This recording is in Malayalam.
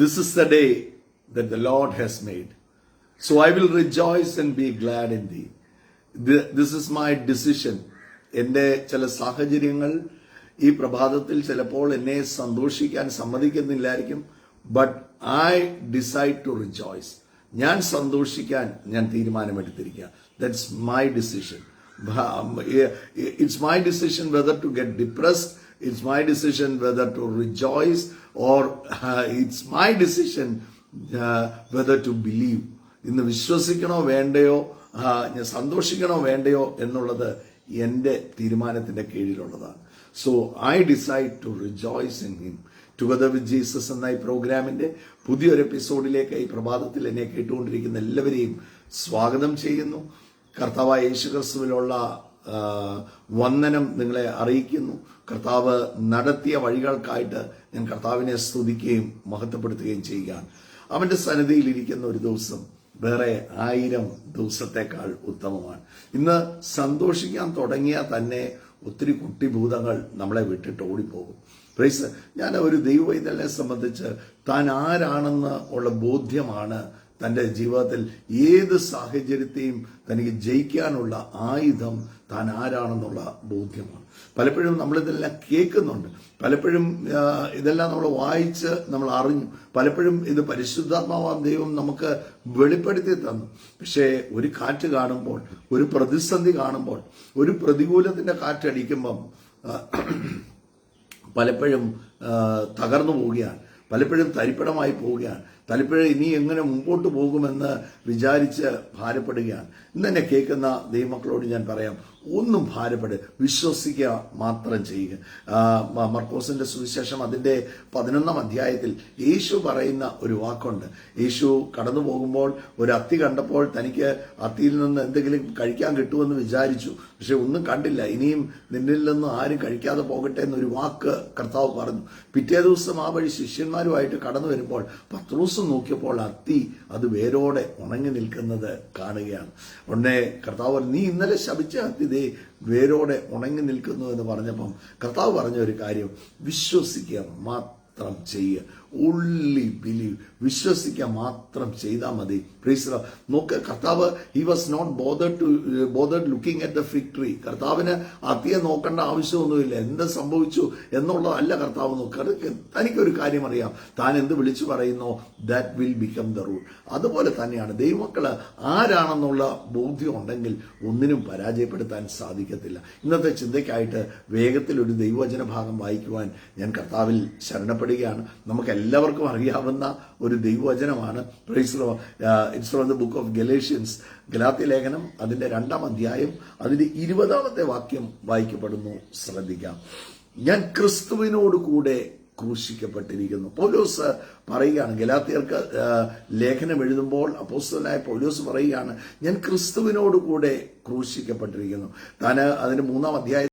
This is the day that the Lord has made. So I will rejoice and be glad in thee. This is my decision. എൻ്റെ ചില സാഹചര്യങ്ങൾ ഈ പ്രഭാതത്തിൽ ചിലപ്പോൾ എന്നെ സന്തോഷിക്കാൻ സമ്മതിക്കുന്നില്ലായിരിക്കും. But I decide to rejoice. ഞാൻ സന്തോഷിക്കാൻ ഞാൻ തീരുമാനമെടുത്തിരിക്കുക. That's my decision. It's my decision whether to get depressed. It's my decision whether to rejoice, or it's my decision whether to believe. ഇന്ന് വിശ്വസിക്കണോ വേണ്ടയോ, ഞാൻ സന്തോഷിക്കണോ വേണ്ടയോ എന്നുള്ളത് എൻ്റെ തീരുമാനത്തിന്റെ കീഴിലുള്ളതാണ്. So I decide to rejoice in him. Together with Jesus എന്ന ഈ പ്രോഗ്രാമിന്റെ പുതിയൊരു എപ്പിസോഡിലേക്ക് ഈ പ്രഭാതത്തിൽ എന്നെ കേട്ടുകൊണ്ടിരിക്കുന്ന എല്ലാവരെയും സ്വാഗതം ചെയ്യുന്നു. കർത്താവായ യേശുക്രിസ്തുവിലുള്ള വന്ദനം നിങ്ങളെ അറിയിക്കുന്നു. കർത്താവ് നടത്തിയ വഴികൾക്കായിട്ട് ഞാൻ കർത്താവിനെ സ്തുതിക്കുകയും മഹത്വപ്പെടുത്തുകയും ചെയ്യുകയാണ്. അവന്റെ സന്നിധിയിൽ ഇരിക്കുന്ന ഒരു ദിവസം വേറെ 1000 ദിവസത്തേക്കാൾ ഉത്തമമാണ്. ഇന്ന് സന്തോഷിക്കാൻ തുടങ്ങിയാൽ തന്നെ ഒത്തിരി കുട്ടിഭൂതങ്ങൾ നമ്മളെ വിട്ടിട്ട് ഓടിപ്പോകും. പ്രൈസ്. ഞാൻ ഒരു ദൈവവൈതലിനെ സംബന്ധിച്ച് താൻ ആരാണെന്ന് ഉള്ള ബോധ്യമാണ് തന്റെ ജീവിതത്തിൽ ഏത് സാഹചര്യത്തെയും തനിക്ക് ജയിക്കാനുള്ള ആയുധം താൻ ആരാണെന്നുള്ള ബോധ്യമാണ്. പലപ്പോഴും നമ്മളിതെല്ലാം കേൾക്കുന്നുണ്ട്, പലപ്പോഴും ഇതെല്ലാം നമ്മൾ വായിച്ച് നമ്മൾ അറിഞ്ഞു, പലപ്പോഴും ഇത് പരിശുദ്ധാത്മാവാം ദൈവം നമുക്ക് വെളിപ്പെടുത്തി തന്നു. പക്ഷേ ഒരു കാറ്റ് കാണുമ്പോൾ, ഒരു പ്രതിസന്ധി കാണുമ്പോൾ, ഒരു പ്രതികൂലത്തിന്റെ കാറ്റടിക്കുമ്പം പലപ്പോഴും തകർന്നു പോവുകയാണ്, പലപ്പോഴും തരിപ്പണമായി പോവുകയാണ്, പലപ്പോഴും ഇനി എങ്ങനെ മുമ്പോട്ട് പോകുമെന്ന് വിചാരിച്ച് ഭാരപ്പെടുകയാണ്. ഇന്ന് എന്നെ കേൾക്കുന്ന ദൈവമക്കളോട് ഞാൻ പറയാം, ഒന്നും ഭാരപ്പെട്, വിശ്വസിക്കുക മാത്രം ചെയ്യുക. മർക്കോസിന്റെ സുവിശേഷം അതിന്റെ 11-ാം അധ്യായത്തിൽ യേശു പറയുന്ന ഒരു വാക്കുണ്ട്. യേശു കടന്നു പോകുമ്പോൾ ഒരു അത്തി കണ്ടപ്പോൾ തനിക്ക് അത്തിയിൽ നിന്ന് എന്തെങ്കിലും കഴിക്കാൻ കിട്ടുമെന്ന് വിചാരിച്ചു. പക്ഷെ ഒന്നും കണ്ടില്ല. ഇനിയും നിന്നിൽ നിന്ന് ആരും കഴിക്കാതെ പോകട്ടെ എന്നൊരു വാക്ക് കർത്താവ് പറഞ്ഞു. പിറ്റേ ദിവസം ആ വഴി ശിഷ്യന്മാരുമായിട്ട് കടന്നു വരുമ്പോൾ പത്രോസ് നോക്കിയപ്പോൾ അത്തി അത് വേരോടെ ഉണങ്ങി നിൽക്കുന്നത് കാണുകയാണ്. ഉടനെ കർത്താവ്, നീ ഇന്നലെ ശപിച്ച അത്തി ദേ വേരോടെ ഉണങ്ങി നിൽക്കുന്നു എന്ന് പറഞ്ഞപ്പം കർത്താവ് പറഞ്ഞ ഒരു കാര്യം, വിശ്വസിക്കുക മാത്രം ചെയ്യുക. Only believe. വിശ്വസിക്കുക മാത്രം ചെയ്താൽ മതി. പ്രീസ്. നോക്ക്, കർത്താവ് he was not bothered looking at the fig tree. കർത്താവിന് അത്തിയെ നോക്കേണ്ട ആവശ്യമൊന്നുമില്ല. എന്ത് സംഭവിച്ചു എന്നുള്ളതല്ല കർത്താവ് നോക്കുക. തനിക്കൊരു കാര്യം അറിയാം, താൻ എന്ത് വിളിച്ചു പറയുന്നോ that will become the rule. അതുപോലെ തന്നെയാണ് ദൈവമക്കള് ആരാണെന്നുള്ള ബോധ്യം ഉണ്ടെങ്കിൽ ഒന്നിനും പരാജയപ്പെടുത്താൻ സാധിക്കത്തില്ല. ഇന്നത്തെ ചിന്തയ്ക്കായിട്ട് വേഗത്തിൽ ഒരു ദൈവവചന ഭാഗം വായിക്കുവാൻ ഞാൻ കർത്താവിൽ ശരണപ്പെടുകയാണ്. നമുക്ക് എല്ലാവർക്കും അറിയാവുന്ന ഒരു ദൈവവചനമാണ്. Praise the Lord. It's from the book of Galatians. ഗലാത്യ ലേഖനം അതിന്റെ 2-ാം അധ്യായം അതിന്റെ 20-ാമത്തെ വാക്യം വായിക്കപ്പെടുന്നു. ശ്രദ്ധിക്കാം. ഞാൻ ക്രിസ്തുവിനോട് കൂടെ ക്രൂശിക്കപ്പെട്ടിരിക്കുന്നു. പൗലോസ് പറയുകയാണ്, ഗലാത്യർക്ക് ലേഖനം എഴുതുമ്പോൾ അപ്പോസ്തലനായ പൗലോസ് പറയുകയാണ്, ഞാൻ ക്രിസ്തുവിനോട് കൂടെ ക്രൂശിക്കപ്പെട്ടിരിക്കുന്നു. താൻ അതിന്റെ 3-ാം അധ്യായം